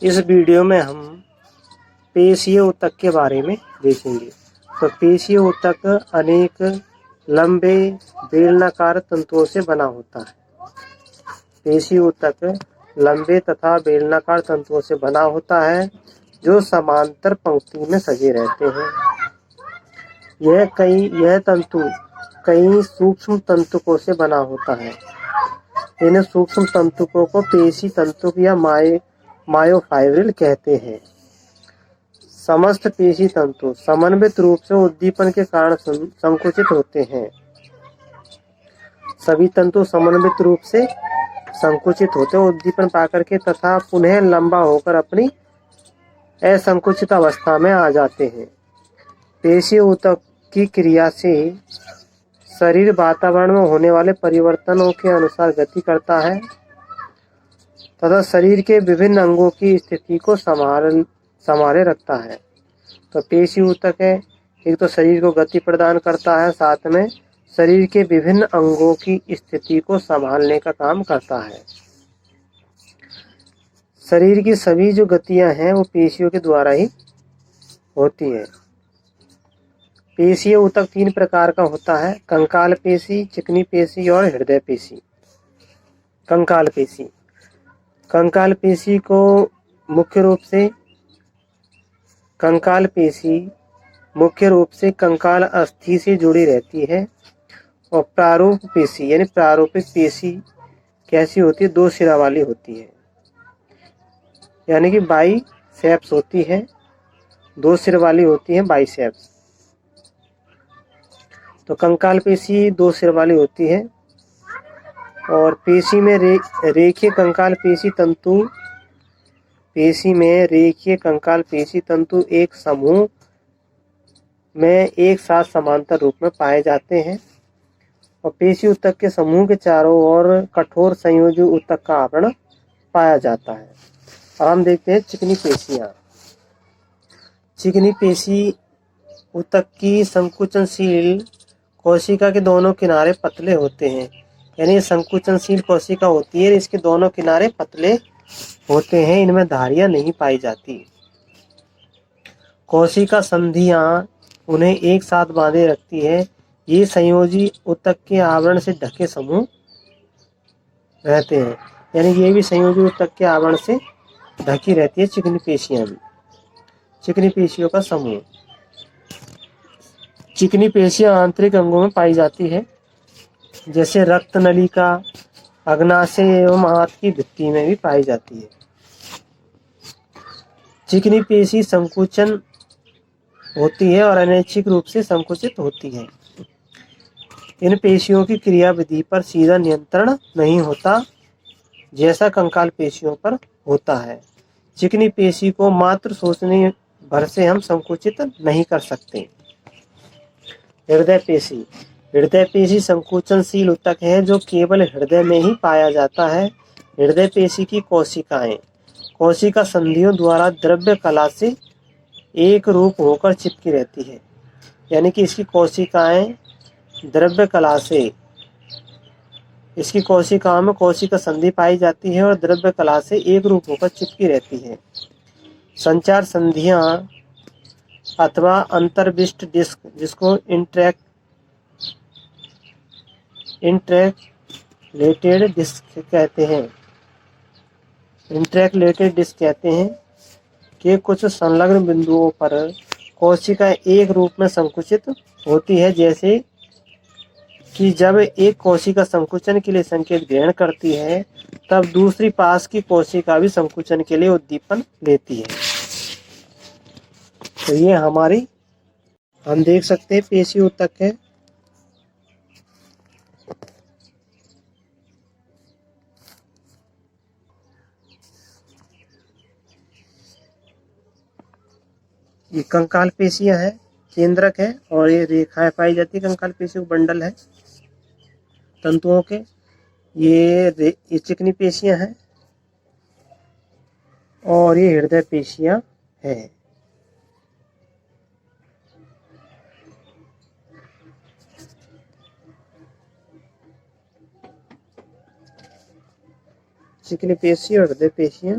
इस वीडियो में हम पेशीय ऊतक के बारे में देखेंगे। तो पेशीय ऊतक अनेक लंबे बेलनाकार तंतुओं से बना होता है। पेशीय ऊतक लंबे तथा बेलनाकार तंतुओं से बना होता है जो समांतर पंक्ति में सजे रहते हैं। यह तंतु कई सूक्ष्म तंतुकों से बना होता है। इन सूक्ष्म तंतुकों को पेशी तंतुक या मायोफाइब्रिल कहते हैं। समस्त पेशी तंतु समन्वित रूप से उद्दीपन के कारण संकुचित होते हैं। सभी तंतु समन्वित रूप से संकुचित होते हैं उद्दीपन पाकर के तथा पुनः लंबा होकर अपनी असंकुचित अवस्था में आ जाते हैं। पेशीय ऊतक की क्रिया से शरीर वातावरण में होने वाले परिवर्तनों के अनुसार गति करता है तथा शरीर के विभिन्न अंगों की स्थिति को संभाले रखता है। तो पेशी ऊतक है, एक तो शरीर को गति प्रदान करता है, साथ में शरीर के विभिन्न अंगों की स्थिति को संभालने का काम करता है। शरीर की सभी जो गतियां हैं वो पेशियों के द्वारा ही होती है। पेशीय ऊतक 3 प्रकार का होता है: कंकाल पेशी, चिकनी पेशी और हृदय पेशी। कंकाल पेशी को मुख्य रूप से कंकाल अस्थि से जुड़ी रहती है। और प्रारूप पेशी यानी प्रारूपिक पेशी कैसी होती है? 2 सिरा वाली होती है, यानी कि बाइसेप्स होती है। 2 सिर वाली होती है बाइसेप्स। तो कंकाल पेशी 2 सिर वाली होती है। और पेशी में रेखीय कंकाल पेशी तंतु एक समूह में एक साथ समांतर रूप में पाए जाते हैं। और पेशी ऊतक के समूह के चारों ओर कठोर संयोजी ऊतक का आवरण पाया जाता है। अब हम देखते हैं चिकनी पेशियां। चिकनी पेशी ऊतक की संकुचनशील कोशिका के दोनों किनारे पतले होते हैं, यानी संकुचनशील कोशिका होती है, इसके दोनों किनारे पतले होते हैं, इनमें धारियां नहीं पाई जाती। कोशिका संधियां उन्हें एक साथ बांधे रखती है। ये संयोजी ऊतक के आवरण से ढके समूह रहते हैं, यानी ये भी संयोजी ऊतक के आवरण से ढकी रहती है चिकनी पेशियां भी। चिकनी पेशियों का समूह। चिकनी पेशियां आंतरिक अंगों में पाई जाती है, जैसे रक्त नलिका, अग्नाशय एवं हाथ की भित्ति में भी पाई जाती है। चिकनी पेशी संकुचन होती है और अनैच्छिक रूप से संकुचित होती है। इन पेशियों की क्रियाविधि पर सीधा नियंत्रण नहीं होता, जैसा कंकाल पेशियों पर होता है। चिकनी पेशी को मात्र सोचने भर से हम संकुचित नहीं कर सकते। हृदय पेशी संकुचनशील ऊतक है जो केवल हृदय में ही पाया जाता है। हृदय पेशी की कोशिका संधियों द्वारा द्रव्य कला से एक रूप होकर चिपकी रहती है, यानी कि इसकी कोशिकाएं द्रव्य कला से, इसकी कोशिकाओं में कोशिका संधि पाई जाती है और द्रव्य कला से एक रूप होकर चिपकी रहती है। संचार संधियां अथवा अंतर्विष्ट डिस्क, जिसको इंट्रैक्लेटेड डिस्क कहते हैं, कि कुछ संलग्न बिंदुओं पर कोशिका एक रूप में संकुचित होती है, जैसे कि जब एक कोशिका संकुचन के लिए संकेत ग्रहण करती है तब दूसरी पास की कोशिका भी संकुचन के लिए उद्दीपन लेती है। तो ये हम देख सकते हैं पेशी ऊतक है। ये कंकाल पेशियां है, केंद्रक है, और ये रेखाएं पाई जाती है। कंकाल पेशियों बंडल है तंतुओं के। ये चिकनी पेशियां हैं और ये हृदय पेशियां हैं। चिकनी पेशी और हृदय पेशियां